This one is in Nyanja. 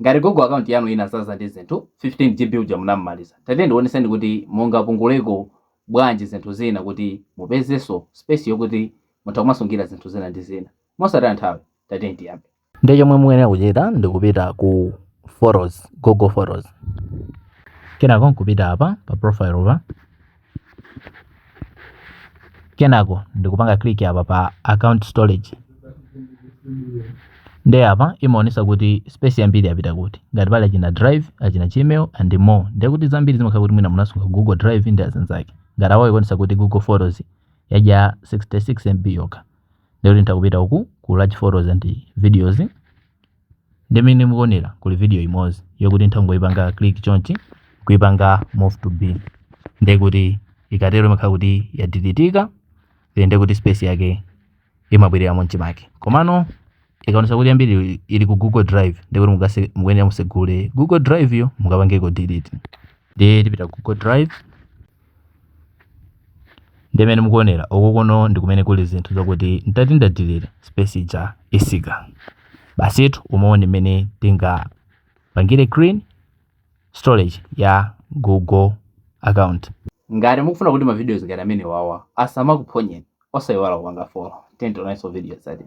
ngati Google account yanu ina sasa ndi zinthu 15 GB uja munamaliza, tate ndioneseni kuti mungapunguleko bwanji zinthu zina kuti mupezeso space yokuti mutha kumasungira zinthu zina ndi zina mosataya nthawi. Tate ndiyambe ndi chomwe muyenera kuchita ndikupita ku photos, Google Photos. Kenako nkupita apa pa profile apa, kenako ndikupanga click apa pa account storage. Ndi apa imaonesa kuti space yambiri yapita kuti ngati pali achina drive, achina Gmail and more. Ndi kuti zambiri zimakhala kuti mwina munasunga Google Drive ndi azinzake. Ngati awo ikuonesa kuti Google Photos yadya 66 MB yokha. Ndi kuti kupita uku ku large photos and videos. Ndi mene mukuonera kuli video imodzi yokuti ntangoyipanga click chonchi kuipanga move to bin. Ndi kuti ikatero imakhala kuti yadilitika, ndi kuti space yake imabwerera monchimake. Komano ikaonesa kuti yambiri ili ku Google Drive, ndi kuti mukuyenera musegule Google Drive yo mukapangeko delete. Ndi tipita ku Google Drive. Ndi mene mukuonera okukono ndi kumene kuli zinthu zokuti ntati ndadelete space ija isika. Basitu umaone mene tingapangire clean storage ya Google account. Ngati mukufuna kuti ma videos ngati amene wawa asamakuphonyeni, osayiwala kupanga follow. Tento naso videos ati.